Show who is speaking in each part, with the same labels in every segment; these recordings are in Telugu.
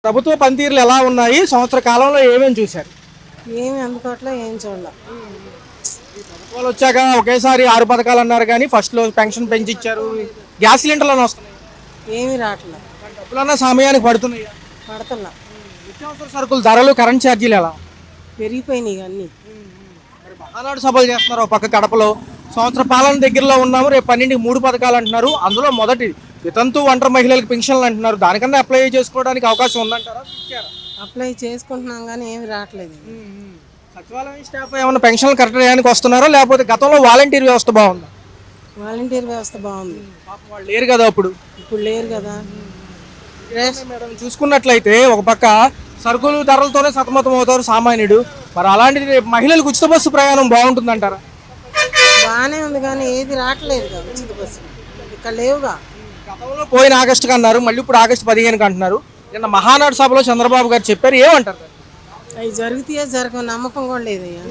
Speaker 1: ప్రభుత్వ పనితీరులు ఎలా ఉన్నాయి? సంవత్సర కాలంలో ఏమేమి చూశారు?
Speaker 2: ఏమి అందుకోవట్లే, ఏం చూడాల.
Speaker 1: ప్రభుత్వాలు వచ్చాక ఒకేసారి 6 పథకాలు అన్నారు కానీ ఫస్ట్లో పెన్షన్ పెంచి ఇచ్చారు. గ్యాస్ సిలిండర్లను వస్తున్నాయి.
Speaker 2: ఏమి రావట్లే,
Speaker 1: డబ్బులన్నా సమయానికి పడుతున్నాయి.
Speaker 2: పడుతున్నా.
Speaker 1: నిత్యావసర సరుకుల ధరలు, కరెంట్ ఛార్జీలు ఎలా?
Speaker 2: పెరిగిపోయినాయి అన్నీ.
Speaker 1: మరి మహానాడు సభలు చేస్తున్నారు. ఒక పక్క కడపలో సంవత్సర పాలన దగ్గరలో ఉన్నాము. రేపు 12కి 3 పథకాలు అంటున్నారు. అందులో మొదటి వితంతు ఒంటరి మహిళలకు పెన్షన్లు అంటున్నారు. దానికన్నా అప్లై చేసుకోవడానికి అవకాశం ఉందంటారా? ఇచ్చారా?
Speaker 2: అప్లై చేసుకుంటున్నాం కానీ ఏమి రావట్లేదు.
Speaker 1: సచివాలయం స్టాఫ్ ఏమైనా పెన్షన్లు కరెక్ట్ టైంకి వస్తున్నారో లేకపోతే గతంలో వాలంటీర్ వ్యవస్థ బాగుందా?
Speaker 2: వాలంటీర్ వ్యవస్థ బాగుంది.
Speaker 1: పాపం వాళ్ళు లేరు కదా ఇప్పుడు
Speaker 2: లేరు కదా.
Speaker 1: మేడం చూసుకున్నట్లయితే ఒక పక్క సరుకులు ధరలతోనే సతమతం అవుతారు సామాన్యుడు. మరి అలాంటిది రేపు మహిళలకు ఉచిత బస్సు ప్రయాణం బాగుంటుందంటారా?
Speaker 2: బాగానే ఉంది కానీ ఏది రావట్లేదు కదా. ఉచిత బస్సు ఇక్కడ లేవుగా.
Speaker 1: గతంలో పోయిన ఆగస్టుకి అన్నారు, మళ్ళీ ఇప్పుడు ఆగస్టు 15కి అంటున్నారు. నిన్న మహానాడు సభలో చంద్రబాబు గారు చెప్పారు. ఏమంటారు?
Speaker 2: అవి జరుగుతాయో జరగవు నమ్మకం కూడా లేదయ్యా.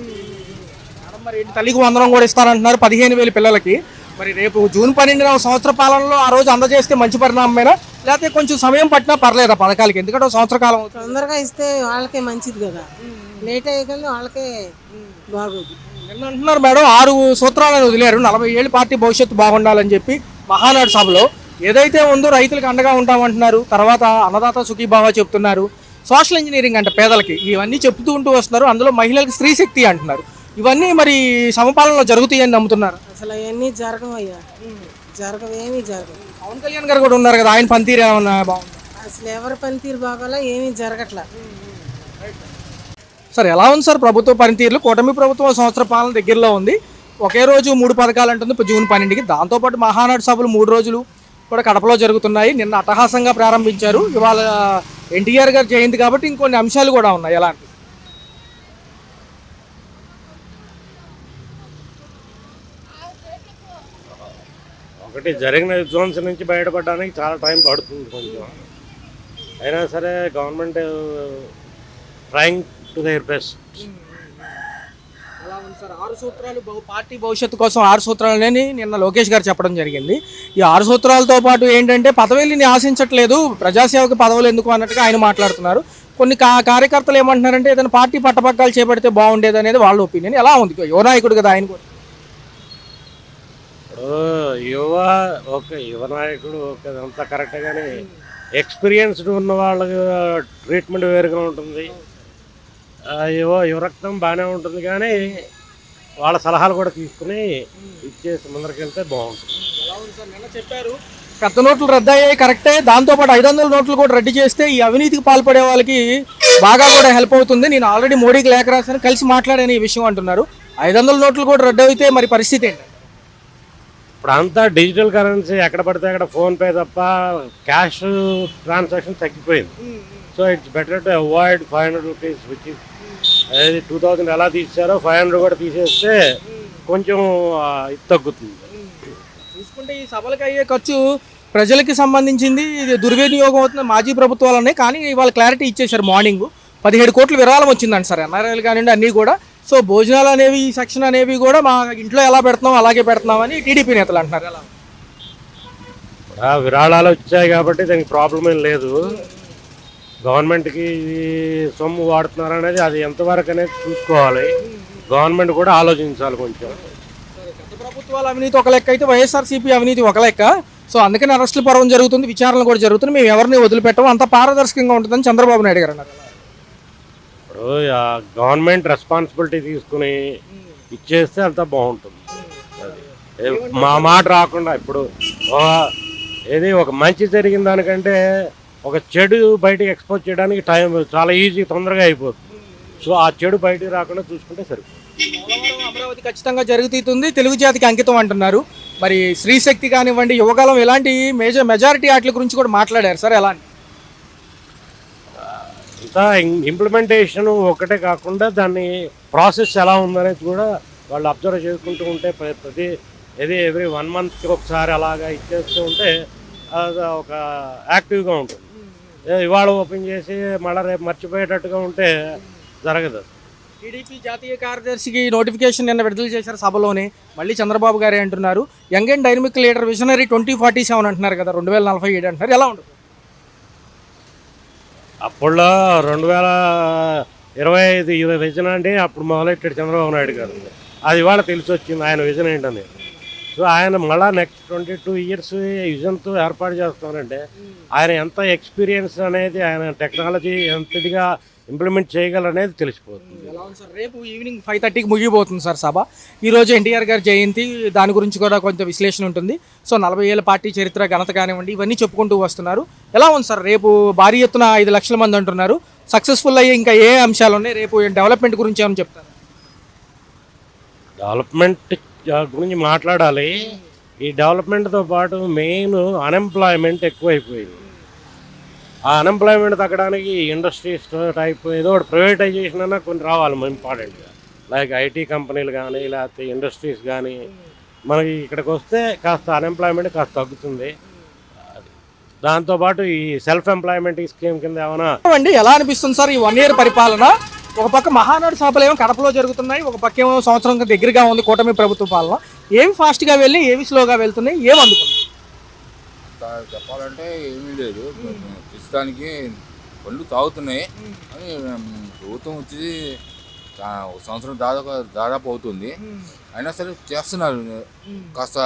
Speaker 1: మరి తల్లికి వందనం కూడా ఇస్తారంటున్నారు 15,000 పిల్లలకి. మరి రేపు జూన్ 12న సంవత్సర పాలనలో ఆ రోజు అందజేస్తే మంచి పరిణామమేనా, లేకపోతే కొంచెం సమయం పట్టినా పర్లేదా పథకాలకి? ఎందుకంటే సంవత్సర కాలం అవుతుంది.
Speaker 2: తొందరగా ఇస్తే వాళ్ళకే మంచిది కదా. లేట్ అయ్యేకండి వాళ్ళకే బాగోదు.
Speaker 1: నిన్న అంటున్నారు మేడం 6 సూత్రాలను వదిలేరు. 40 ఏళ్ళు పార్టీ భవిష్యత్తు బాగుండాలని చెప్పి మహానాడు సభలో ఏదైతే ఉందో రైతులకు అండగా ఉంటామంటున్నారు. తర్వాత అన్నదాత సుఖీభావ చెప్తున్నారు. సోషల్ ఇంజనీరింగ్ అంటే పేదలకి ఇవన్నీ చెప్తూ ఉంటూ వస్తున్నారు. అందులో మహిళలకు స్త్రీ శక్తి అంటున్నారు. ఇవన్నీ మరి సమపాలనలో జరుగుతాయని నమ్ముతున్నారు.
Speaker 2: అసలు అవన్నీ జరగవయ్యా, జరగవేమీ జరగవు.
Speaker 1: పవన్ కళ్యాణ్ గారు కూడా ఉన్నారు కదా, ఆయన పనితీరు ఏమన్నా బాగుంది?
Speaker 2: అసలు ఎవరి పనితీరు బాగోలా, ఏమీ జరగట్లా.
Speaker 1: సార్ ఎలా ఉంది సార్ ప్రభుత్వ పనితీరులు? కూటమి ప్రభుత్వం సంవత్సర పాలన దగ్గరలో ఉంది. ఒకే రోజు 3 పథకాలు అంటుంది ఇప్పుడు జూన్ 12కి. దాంతోపాటు మహానాడు సభలు 3 రోజులు కూడా కడపలో జరుగుతున్నాయి. నిన్న అట్టహాసంగా ప్రారంభించారు. ఇవాళ ఎన్టీఆర్ గారి జయంతి కాబట్టి ఇంకొన్ని అంశాలు కూడా ఉన్నాయి. ఎలాంటి?
Speaker 3: ఒకటి జరిగిన విధ్వంసం నుంచి బయటపడడానికి చాలా టైం పడుతుంది కొంచెం. అయినా సరే government trying to their best.
Speaker 1: ఎలా ఉంది సార్ 6 సూత్రాలు? పార్టీ భవిష్యత్తు కోసం 6 సూత్రాలని నిన్న లోకేష్ గారు చెప్పడం జరిగింది. ఈ 6 సూత్రాలతో పాటు ఏంటంటే పదవిని ఆశించట్లేదు, ప్రజాసేవకు పదవులు ఎందుకు అన్నట్టుగా ఆయన మాట్లాడుతున్నారు. కొన్ని కార్యకర్తలు ఏమంటున్నారంటే ఏదైనా పార్టీ పట్టపగ్గాలు చేపడితే బాగుండేది అనేది వాళ్ళ ఒపీనియన్. ఎలా ఉంది? యువ నాయకుడు కదా ఆయన కూడా.
Speaker 3: యువ నాయకుడు అంతా కరెక్ట్, కానీ ఎక్స్పీరియన్స్డ్ ఉన్న వాళ్ళకి ట్రీట్మెంట్ వేరుగా ఉంటుంది. యువ రక్తం బాగానే ఉంటుంది కానీ వాళ్ళ సలహాలు కూడా తీసుకుని ఇచ్చేసి ముందరికి వెళ్తే బాగుంటుంది.
Speaker 1: నిన్న చెప్పారు పెద్ద నోట్లు రద్దు అయ్యాయి, కరెక్టే. దాంతోపాటు 500 నోట్లు కూడా రద్దు చేస్తే ఈ అవినీతికి పాల్పడే వాళ్ళకి బాగా కూడా హెల్ప్ అవుతుంది. నేను ఆల్రెడీ మోడీకి లేఖ రాశాను, కలిసి మాట్లాడాను ఈ విషయం అంటున్నారు. 500 నోట్లు కూడా రద్దు అయితే మరి పరిస్థితి ఏంటి?
Speaker 3: ఇప్పుడు అంతా డిజిటల్ కరెన్సీ, ఎక్కడ పడితే అక్కడ ఫోన్పే తప్ప క్యాష్ ట్రాన్సాక్షన్ తగ్గిపోయింది. So it's better to avoid 500 rupees which is 2000 ఎలా తీసారో 500 కూడా తీసేస్తే కొంచెం ఇది తగ్గుతుంది.
Speaker 1: చూసుకుంటే ఈ సభలకు అయ్యే ఖర్చు ప్రజలకి సంబంధించింది, ఇది దుర్వినియోగం అవుతుంది మాజీ ప్రభుత్వాలనే. కానీ ఇవాళ క్లారిటీ ఇచ్చేశారు. మార్నింగ్ 17 కోట్ల విరాళం వచ్చిందండి సార్, ఎన్ఆర్ఐలు కానివ్వండి అన్నీ కూడా. సో భోజనాలు అనేవి, ఈ సెక్షన్ అనేవి కూడా మా ఇంట్లో ఎలా పెడుతున్నాం అలాగే పెడుతున్నామని టీడీపీ నేతలు అంటున్నారు. ఎలా
Speaker 3: విరాళాలు వచ్చాయి కాబట్టి దానికి ప్రాబ్లం ఏం లేదు. గవర్నమెంట్కి సొమ్ము వాడుతున్నారు అనేది అది ఎంతవరకు అనేది చూసుకోవాలి. గవర్నమెంట్ కూడా ఆలోచించాలి కొంచెం.
Speaker 1: గత ప్రభుత్వాల అవినీతి ఒక లెక్క అయితే వైఎస్ఆర్సీపీ అవినీతి ఒక లెక్క. సో అందుకని అరెస్టుల పర్వం జరుగుతుంది, విచారణలు కూడా జరుగుతుంది. మేము ఎవరిని వదిలిపెట్టము, అంత పారదర్శకంగా ఉంటుందని చంద్రబాబు నాయుడు గారు అన్నారు.
Speaker 3: ఇప్పుడు గవర్నమెంట్ రెస్పాన్సిబిలిటీ తీసుకుని ఇచ్చేస్తే అంతా బాగుంటుంది. మా మాట రాకుండా ఇప్పుడు ఏది ఒక మంచి జరిగిన దానికంటే ఒక చెడు బయటకు ఎక్స్పోజ్ చేయడానికి టైం చాలా ఈజీ, తొందరగా అయిపోతుంది. సో ఆ చెడు బయటకు రాకుండా చూసుకుంటే సరిపోతుంది.
Speaker 1: అమరావతి ఖచ్చితంగా జరుగుతుంది, తెలుగు జాతికి అంకితం అంటున్నారు. మరి స్త్రీశక్తి కానివ్వండి, యువకాలం, ఇలాంటి మెజారిటీ వాటి గురించి కూడా మాట్లాడారు సార్. ఎలా
Speaker 3: అంతా ఇంప్లిమెంటేషన్ ఒకటే కాకుండా దాన్ని ప్రాసెస్ ఎలా ఉందనేది కూడా వాళ్ళు అబ్జర్వ్ చేసుకుంటూ ఉంటే ప్రతి ఎవ్రీ 1 మంత్కి ఒకసారి అలాగా ఇచ్చేస్తూ ఉంటే అది ఒక యాక్టివ్గా ఉంటుంది. ఇవాళ ఓపెన్ చేసి మళ్ళీ రేపు మర్చిపోయేటట్టుగా ఉంటే జరగదు.
Speaker 1: టీడీపీ జాతీయ కార్యదర్శికి నోటిఫికేషన్ నిన్న విడుదల చేశారు సభలోనే. మళ్ళీ చంద్రబాబు గారే అంటున్నారు young and dynamic leader visionary 2047 అంటున్నారు కదా, 2047 అంటున్నారు. ఎలా ఉంటుంది?
Speaker 3: అప్పుడులో 2025 విజన్ అంటే అప్పుడు మొదలెట్టాడు చంద్రబాబు నాయుడు గారు. అది ఇవాళ తెలిసి వచ్చింది ఆయన విజన్ ఏంటని. సో ఆయన మళ్ళీ నెక్స్ట్ 22 ఇయర్స్ విజన్తో ఏర్పాటు చేస్తానంటే ఆయన ఎంత ఎక్స్పీరియన్స్ అనేది, ఆయన టెక్నాలజీ ఎంత ఇదిగా ఇంప్లిమెంట్ చేయగలనేది తెలిసిపోతుంది.
Speaker 1: ఎలా ఉంది సార్? రేపు ఈవినింగ్ 5:30కి ముగిపోతుంది సార్ సభ. ఈరోజు ఎన్టీఆర్ గారి జయంతి, దాని గురించి కూడా కొంత విశ్లేషణ ఉంటుంది. సో 40 ఏళ్ళ పార్టీ చరిత్ర, ఘనత కానివ్వండి, ఇవన్నీ చెప్పుకుంటూ వస్తున్నారు. ఎలా ఉంది సార్? రేపు భారీ ఎత్తున 5 లక్షల మంది అంటున్నారు. సక్సెస్ఫుల్ అయ్యే ఇంకా ఏ అంశాలు ఉన్నాయి? రేపు డెవలప్మెంట్ గురించి ఏమని చెప్తారు?
Speaker 3: డెవలప్మెంట్ గురించి మాట్లాడాలి. ఈ డెవలప్మెంట్తో పాటు మెయిన్ అన్ఎంప్లాయ్మెంట్ ఎక్కువైపోయింది. ఆ అన్ఎంప్లాయ్మెంట్ తగ్గడానికి ఇండస్ట్రీస్ టైప్ ఏదో ఒకటి ప్రైవేటైజేషన్ అన్నా కొన్ని రావాలి ఇంపార్టెంట్గా. లైక్ ఐటీ కంపెనీలు కానీ, లేకపోతే ఇండస్ట్రీస్ కానీ. మనకి ఇక్కడికి వస్తే కాస్త అన్ఎంప్లాయ్మెంట్ కాస్త తగ్గుతుంది. దాంతోపాటు ఈ సెల్ఫ్ ఎంప్లాయ్మెంట్ స్కీమ్ కింద ఏమైనా
Speaker 1: అండి ఎలా అనిపిస్తుంది సార్ ఈ 1 year పరిపాలన? ఒక పక్క మహానాడు సభలు ఏమో కడపలో జరుగుతున్నాయి, ఒక పక్క ఏమో సంవత్సరం దగ్గరగా ఉంది కూటమి ప్రభుత్వ పాలన. ఏవి ఫాస్ట్గా వెళ్ళి ఏవి స్లోగా వెళ్తున్నాయి, ఏమి అందుకున్నాయి?
Speaker 4: చెప్పాలంటే ఏమీ లేదు. ప్రస్తుతానికి పళ్ళు తాగుతున్నాయి అని ప్రభుత్వం వచ్చి ఒక సంవత్సరం దాదాపు అవుతుంది. అయినా సరే చేస్తున్నారు. కాస్త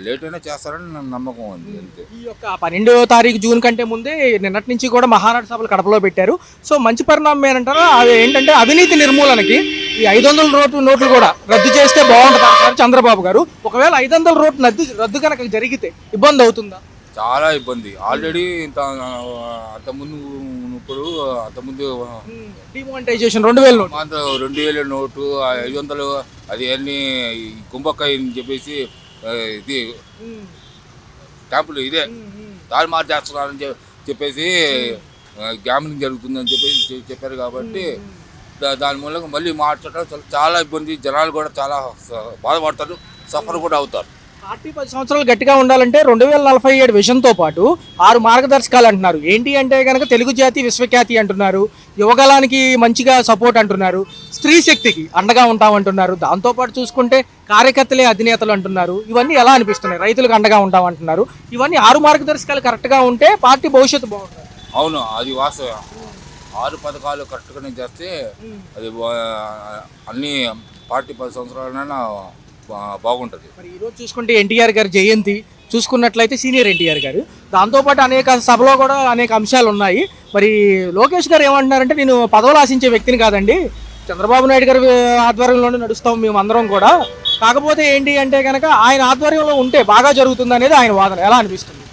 Speaker 4: లేట్ అయినా చేస్తారని నా నమ్మకం ఉంది అంతే.
Speaker 1: ఈ యొక్క 12వ తారీఖు జూన్ కంటే ముందే నిన్నటి నుంచి కూడా మహానాడు సభలు కడపలో పెట్టారు. సో మంచి పరిణామం ఏంటంటారా? అది ఏంటంటే అవినీతి నిర్మూలనకి ఈ 500 నోట్లు కూడా రద్దు చేస్తే బాగుంటుంది అంటారు చంద్రబాబు గారు. ఒకవేళ 500 రద్దు కనుక జరిగితే ఇబ్బంది అవుతుందా?
Speaker 4: చాలా ఇబ్బంది. ఆల్రెడీ అంతకుముందు
Speaker 1: డిమానిటైజేషన్ 2000 నోటు,
Speaker 4: 2000 నోటు, 500 అది అన్ని కుంభకాయ అని చెప్పేసి ఇది క్యాంపులు ఇదే దారి మార్చేస్తున్నారని చెప్పేసి గ్యామ్లింగ్ జరుగుతుందని చెప్పేసి చెప్పారు. కాబట్టి దాని మూలంగా మళ్ళీ మార్చడం చాలా ఇబ్బంది. జనాలు కూడా చాలా బాధపడతారు, సఫర్ కూడా అవుతారు.
Speaker 1: పార్టీ 10 సంవత్సరాలు గట్టిగా ఉండాలంటే 2047 విజన్తో పాటు 6 మార్గదర్శకాలు అంటున్నారు. ఏంటి అంటే కనుక తెలుగు జాతి విశ్వఖ్యాతి అంటున్నారు, యువగలానికి మంచిగా సపోర్ట్ అంటున్నారు, స్త్రీ శక్తికి అండగా ఉంటామంటున్నారు, దాంతోపాటు చూసుకుంటే కార్యకర్తలే అధినేతలు అంటున్నారు. ఇవన్నీ ఎలా అనిపిస్తున్నాయి? రైతులకు అండగా ఉంటామంటున్నారు. ఇవన్నీ 6 మార్గదర్శకాలు కరెక్ట్గా ఉంటే పార్టీ భవిష్యత్తు బాగుంటుంది.
Speaker 4: అవును, అది వాస్తవం. 6 పథకాలు కరెక్ట్గానే చేస్తే అది అన్ని పార్టీ 10 సంవత్సరాలైనా బాగుంటుంది.
Speaker 1: మరి ఈరోజు చూసుకుంటే ఎన్టీఆర్ గారి జయంతి చూసుకున్నట్లయితే సీనియర్ ఎన్టీఆర్ గారు, దాంతోపాటు అనేక సభలో కూడా అనేక అంశాలు ఉన్నాయి. మరి లోకేష్ గారు ఏమంటున్నారంటే, నేను పదవులు ఆశించే వ్యక్తిని కాదండి, చంద్రబాబు నాయుడు గారి ఆధ్వర్యంలోనే నడుస్తాం మేము అందరం కూడా, కాకపోతే ఏంటి అంటే కనుక ఆయన ఆధ్వర్యంలో ఉంటే బాగా జరుగుతుంది అనేది ఆయన వాదన. ఎలా అనిపిస్తుంది?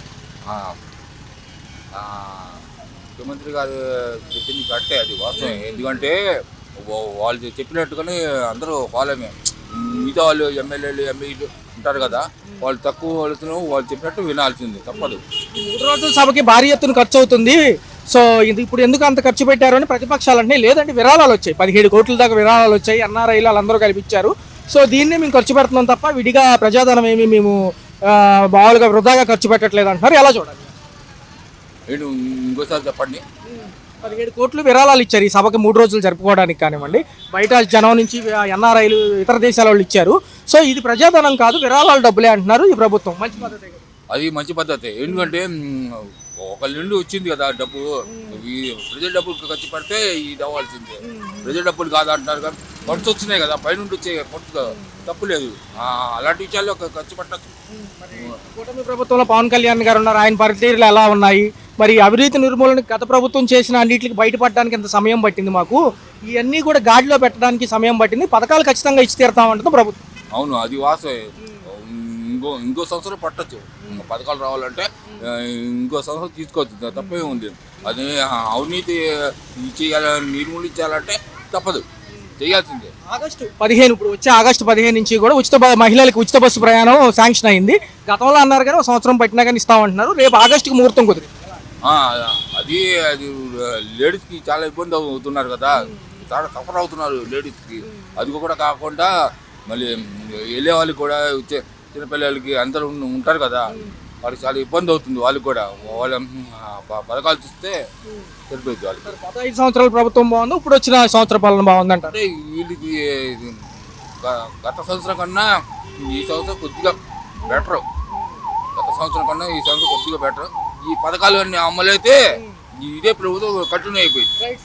Speaker 4: ముఖ్యమంత్రి గారు చెప్పింది కరెక్టే, అది వాస్తవం. ఎందుకంటే వాళ్ళు చెప్పినట్టుగానే అందరూ ఫాలోమే. మిగతా వాళ్ళు ఎమ్మెల్యేలు ఎంపీలు ఉంటారు కదా, వాళ్ళు తక్కువ వాళ్ళతో వాళ్ళు చెప్పినట్టు వినాల్సింది, తప్పదు.
Speaker 1: 3 రోజుల సభకి భారీ ఎత్తున ఖర్చు అవుతుంది. సో ఇది ఇప్పుడు ఎందుకు అంత ఖర్చు పెట్టారు అని ప్రతిపక్షాలు అంటే, లేదంటే విరాళాలు వచ్చాయి, 17 కోట్ల దాకా విరాళాలు వచ్చాయి, ఎన్ఆర్ఐలు వాళ్ళందరూ కల్పించారు. సో దీన్నే మేము ఖర్చు పెడుతున్నాం తప్ప విడిగా ప్రజాధనం ఏమి మేము మామూలుగా వృధాగా ఖర్చు పెట్టట్లేదు అంటున్నారు. ఎలా చూడాలి?
Speaker 4: ఇంకోసారి చెప్పండి.
Speaker 1: 17 కోట్లు విరాళాలు ఇచ్చారు ఈ సభకి 3 రోజులు జరుపుకోవడానికి కానివ్వండి, బయట జనం నుంచి ఎన్ఆర్ఐలు ఇతర దేశాల వాళ్ళు ఇచ్చారు. సో ఇది ప్రజాధనం కాదు, విరాళాల డబ్బులే అంటున్నారు ఈ ప్రభుత్వం. మంచి పద్ధతి.
Speaker 4: అది మంచి పద్ధతి. ఎందుకంటే ఒకళ్ళ నుండి వచ్చింది కదా డబ్బు, ఈ ప్రజల డబ్బులు ఖర్చు పెడితే ఇది అవ్వాల్సిందే. ప్రజల డబ్బులు కాదు అంటున్నారు కానీ ఖర్చు వచ్చినాయి కదా, పైనుండి వచ్చే ఖర్చు తప్పు లేదు. అలాంటి విషయాల్లో ఖర్చు పెట్టచ్చు.
Speaker 1: కూటమి ప్రభుత్వంలో పవన్ కళ్యాణ్ గారు ఉన్నారు, ఆయన పనితీరులు ఎలా ఉన్నాయి? మరి అవినీతి నిర్మూలన గత ప్రభుత్వం చేసిన అన్నింటికి బయటపడడానికి ఎంత సమయం పట్టింది మాకు, ఇవన్నీ కూడా గాడిలో పెట్టడానికి సమయం పట్టింది, పథకాలు ఖచ్చితంగా ఇచ్చి తీరుతామంటుంది ప్రభుత్వం.
Speaker 4: అవును, అది వాసే. ఇంకో సంవత్సరం పట్టచ్చు పథకాలు రావాలంటే, ఇంకో సంవత్సరం తీసుకోవచ్చు, తప్పే ఉంది. అది అవినీతి చేయాలని నిర్మూలించాలంటే తప్పదు, చేయాల్సిందే.
Speaker 1: ఆగస్టు 15 ఇప్పుడు వచ్చే ఆగస్టు 15 నుంచి కూడా మహిళలకు ఉచిత బస్సు ప్రయాణం శాంక్షన్ అయింది. గతంలో అన్నారు కానీ 1 సంవత్సరం పట్టినా కానీ ఇస్తామంటున్నారు. రేపు ఆగస్టుకి ముహూర్తం కుదిరింది.
Speaker 4: అది లేడీస్కి చాలా ఇబ్బంది అవుతున్నారు కదా, చాలా సఫర్ అవుతున్నారు లేడీస్కి. అది కూడా కాకుండా మళ్ళీ వెళ్ళే వాళ్ళకి కూడా చిన్నపిల్లలకి అందరూ ఉంటారు కదా, వాళ్ళకి చాలా ఇబ్బంది అవుతుంది. వాళ్ళకి కూడా వాళ్ళ పథకాలు చూస్తే సరిపోయింది. వాళ్ళకి
Speaker 1: 5 సంవత్సరాల ప్రభుత్వం బాగుంది, ఇప్పుడు వచ్చిన సంవత్సర పాలన బాగుందంట.
Speaker 4: అంటే వీళ్ళకి గత సంవత్సరం కన్నా ఈ సంవత్సరం కొద్దిగా బెటర్. గత సంవత్సరం కన్నా ఈ సంవత్సరం కొద్దిగా బెటర్. ఈ పథకాలు అన్నీ అమలైతే ఇదే ప్రభుత్వం కంటిన్యూ అయిపోయింది.